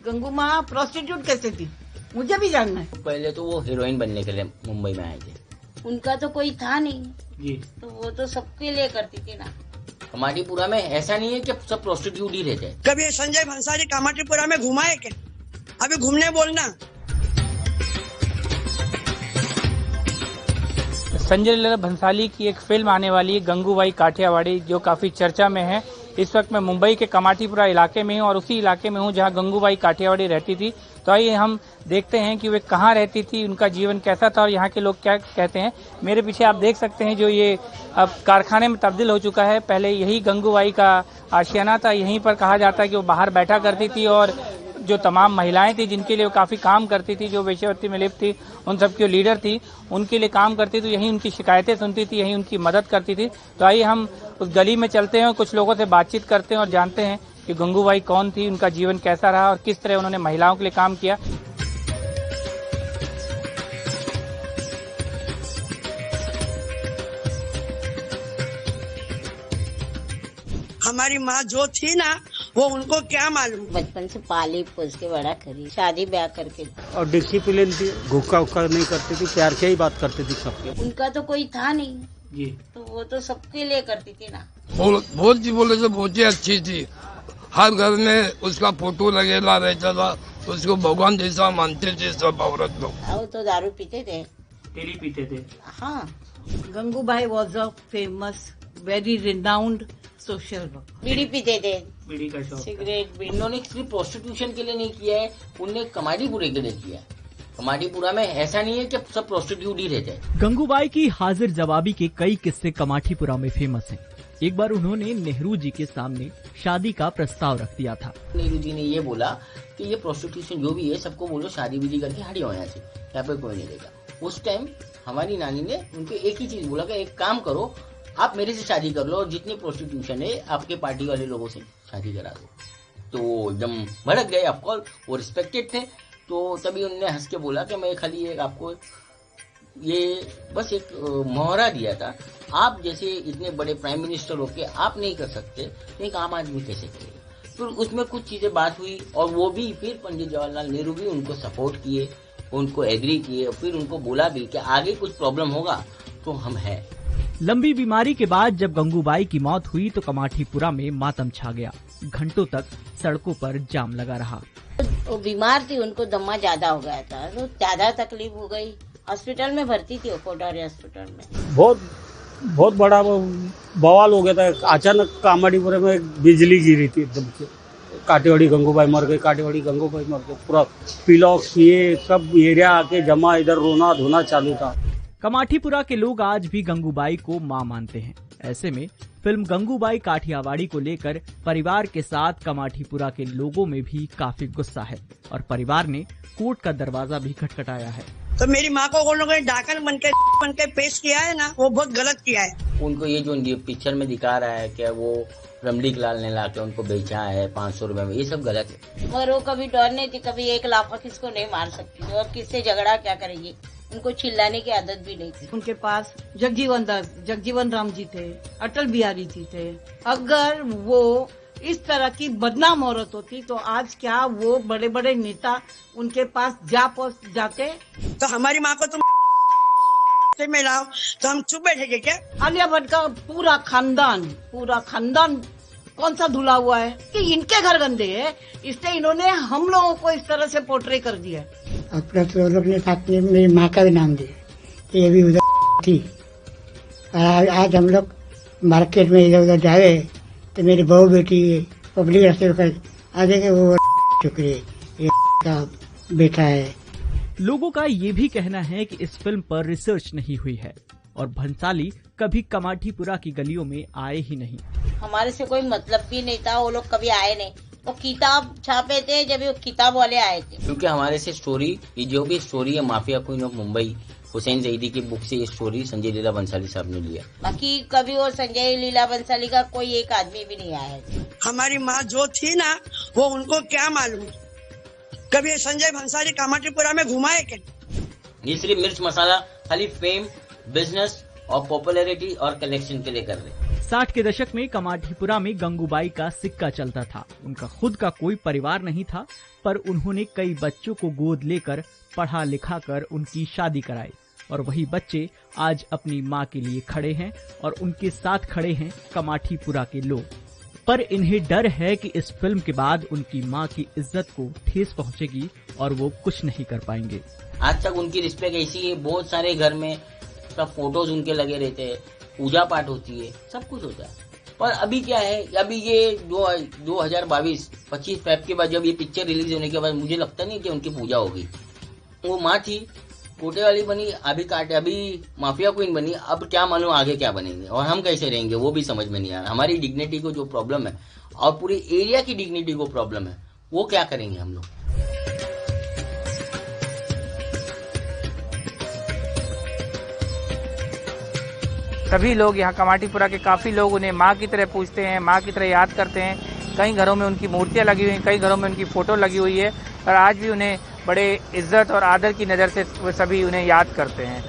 गंगू माँ प्रोस्टिट्यूट कैसे थी, मुझे भी जानना है। पहले तो वो हीरोइन बनने के लिए मुंबई में आए थे। उनका तो कोई था नहीं जी, तो वो तो सबके लिए करती थी ना। कमाटीपुरा में ऐसा नहीं है कि सब प्रोस्टिट्यूट ही रहते हैं। कभी संजय भंसाली कामाटीपुरा में घुमा है क्या? अभी घूमने बोलना। संजय लीला भंसाली की एक फिल्म आने वाली है गंगूबाई काठियावाड़ी, जो काफी चर्चा में है। इस वक्त मैं मुंबई के कमाटीपुरा इलाके में हूँ और उसी इलाके में हूँ जहाँ गंगूबाई काठियावाड़ी रहती थी। तो आइए हम देखते हैं कि वे कहाँ रहती थी, उनका जीवन कैसा था और यहाँ के लोग क्या कहते हैं। मेरे पीछे आप देख सकते हैं जो ये अब कारखाने में तब्दील हो चुका है। पहले यही गंगूबाई का आशियाना था, यहीं पर कहा जाता है कि वो बाहर बैठा करती थी और जो तमाम महिलाएं थी जिनके लिए वो काफी काम करती थी, जो वेश्यावृत्ति में लिप्त थी, उन सबकी वो लीडर थी, उनके लिए काम करती थी। यहीं उनकी शिकायतें सुनती थी, यहीं उनकी मदद करती थी। तो आइए हम उस गली में चलते हैं और कुछ लोगों से बातचीत करते हैं और जानते हैं कि गंगूबाई कौन थी, उनका जीवन कैसा रहा और किस तरह उन्होंने महिलाओं के लिए काम किया। हमारी माँ जो थी ना, वो उनको क्या मालूम। बचपन से पाली पोस के बड़ा करी, शादी ब्याह करके। और डिसिप्लिन थी, गुक्का उक्का नहीं करती थी, प्यार से ही बात करती थी सबके। उनका तो कोई था नहीं जी, तो वो तो सबके लिए करती थी ना। बहुत जी बोले तो बहुत ही अच्छी थी। हर घर में उसका फोटो लगेला रहता था, उसको भगवान जैसा मानते थे सब औरत लोग। वो तो दारू पीते थे। डेली पीते थे। हाँ, Gangubai was a famous very renowned social worker. Bidi पीते थे, बीड़ी का शौक। सिगरेट बीड़ी। उन्होंने सिर्फ प्रोस्टिट्यूशन के लिए नहीं किया है, उनने कमाटीपुरे के लिए किया है। कमाटीपुरा में ऐसा नहीं है कि सब प्रोस्टिट्यूट ही रहते हैं। गंगूबाई की हाजिर जवाबी के कई किस्से कमाटीपुरा में फेमस हैं। एक बार उन्होंने नेहरू जी के सामने शादी का प्रस्ताव रख दिया था। नेहरू जी ने ये बोला कि ये प्रोस्टिट्यूशन जो भी है सबको बोलो शादी विधि करके हट जाओ यहाँ से, यहाँ पे कोई नहीं रहेगा। उस टाइम हमारी नानी ने उनको एक ही चीज बोला कि एक काम करो, आप मेरे से शादी कर लो और जितनी प्रोस्टिट्यूशन है आपके पार्टी वाले लोगों से शादी करा दो। तो जब भड़क गए, ऑफकोर्स वो रिस्पेक्टेड थे, तो तभी उन्होंने हंस के बोला कि मैं खाली एक आपको ये बस एक मोहरा दिया था, आप जैसे इतने बड़े प्राइम मिनिस्टर होके आप नहीं कर सकते तो एक आम आदमी कैसे करेगा। फिर उसमें कुछ चीजें बात हुई और वो भी फिर पंडित जवाहरलाल नेहरू भी उनको सपोर्ट किए, उनको एग्री किए, फिर उनको बोला भी कि आगे कुछ प्रॉब्लम होगा तो हम हैं। लंबी बीमारी के बाद जब गंगूबाई की मौत हुई तो कमाटीपुरा में मातम छा गया। घंटों तक सड़कों पर जाम लगा रहा। वो बीमार थी, उनको दमा ज्यादा हो गया था, तो ज्यादा तकलीफ हो गई। हॉस्पिटल में भर्ती थी, कोटारी हॉस्पिटल में। बहुत बड़ा बवाल हो गया था। अचानक कामाटीपुरा में बिजली गिरी थी एकदम से। काठियावाड़ी गंगूबाई मर गई, काठियावाड़ी गंगूबाई मर गई। पूरा पिलॉक्स ये सब एरिया आके जमा, इधर रोना धोना चालू था। कमाटीपुरा के लोग आज भी गंगूबाई को मां मानते हैं। ऐसे में फिल्म गंगूबाई काठियावाड़ी को लेकर परिवार के साथ कमाटीपुरा के लोगों में भी काफी गुस्सा है और परिवार ने कोर्ट का दरवाजा भी खटखटाया है। तो मेरी माँ को उन लोगों ने डाकन बन के पेश किया है ना, वो बहुत गलत किया है। उनको ये जो पिक्चर में दिखा रहा है कि वो रमणीक लाल ने लाके उनको बेचा है 500 रुपए में, ये सब गलत है। और वो कभी डर नहीं थी, कभी एक लाफा किसको नहीं मार सकती और किससे झगड़ा क्या करेगी। उनको चिल्लाने की आदत भी नहीं थी। उनके पास जगजीवन राम जी थे, अटल बिहारी जी थे। अगर वो इस तरह की बदनाम औरत होती तो आज क्या वो बड़े बड़े नेता उनके पास जाते। तो हमारी माँ को तुम से मिलाओ तो हम चुप बैठेंगे क्या? आलिया भट्ट का पूरा खानदान कौन सा धुला हुआ है कि इनके घर गंदे है, इसलिए इन्होंने हम लोगों को इस तरह से पोर्ट्रे कर दिया है। और प्लस वो लोग ने साथ में मेरी माँ का भी नाम दिया कि ये भी उधर थी। और आज हम लोग मार्केट में इधर उधर जाए तो मेरी बहू बेटी पब्लिक रास्ते पर आ जाएंगे, वो चुकरी ये का बेटा है। लोगों का ये भी कहना है कि इस फिल्म पर रिसर्च नहीं हुई है और भंसाली कभी कमाटीपुरा की गलियों में आए ही नहीं। हमारे से कोई मतलब भी नहीं था, वो लोग कभी आए नहीं। वो किताब छापे थे जब वो किताब वाले आए थे। क्योंकि हमारे से स्टोरी, ये जो भी स्टोरी है mafia queen of Mumbai Hussain Zaidi की बुक से ये स्टोरी संजय लीला बंसाली साहब ने लिया। बाकी कभी वो संजय लीला बंसाली का कोई एक आदमी भी नहीं आया। हमारी माँ जो थी ना, वो उनको क्या मालूम। कभी संजय भंसाली कामाटीपुरा में घुमा है क्या? ये सिर्फ मिर्च मसाला खाली फेम, बिजनेस और पॉपुलैरिटी और कलेक्शन के लिए कर रहे हैं। 60 के दशक में कमाठीपुरा में गंगूबाई का सिक्का चलता था। उनका खुद का कोई परिवार नहीं था, पर उन्होंने कई बच्चों को गोद लेकर पढ़ा लिखा कर उनकी शादी कराई और वही बच्चे आज अपनी मां के लिए खड़े हैं और उनके साथ खड़े हैं कमाठीपुरा के लोग। पर इन्हें डर है कि इस फिल्म के बाद उनकी मां की इज्जत को ठेस पहुंचेगी और वो कुछ नहीं कर पाएंगे। आज तक उनकी रिस्पेक्ट ऐसी है, बहुत सारे घर में सब फोटोज उनके लगे रहते हैं, पूजा पाठ होती है, सब कुछ होता है। पर अभी क्या है, अभी ये 2022 25 फेब के बाद जब ये पिक्चर रिलीज होने के बाद मुझे लगता नहीं कि उनकी पूजा होगी। वो माँ थी, कोटे वाली बनी, अभी माफिया क्वीन बनी, अब क्या मालूम आगे क्या बनेंगे और हम कैसे रहेंगे वो भी समझ में नहीं आ रहा। हमारी डिग्निटी को जो प्रॉब्लम है और पूरी एरिया की डिग्निटी को प्रॉब्लम है, वो क्या करेंगे हम लोग। सभी लोग यहाँ कमाठीपुरा के काफ़ी लोग उन्हें माँ की तरह पूछते हैं, माँ की तरह याद करते हैं। कई घरों में उनकी मूर्तियाँ लगी हुई हैं, कई घरों में उनकी फ़ोटो लगी हुई है और आज भी उन्हें बड़े इज्जत और आदर की नज़र से वो सभी उन्हें याद करते हैं।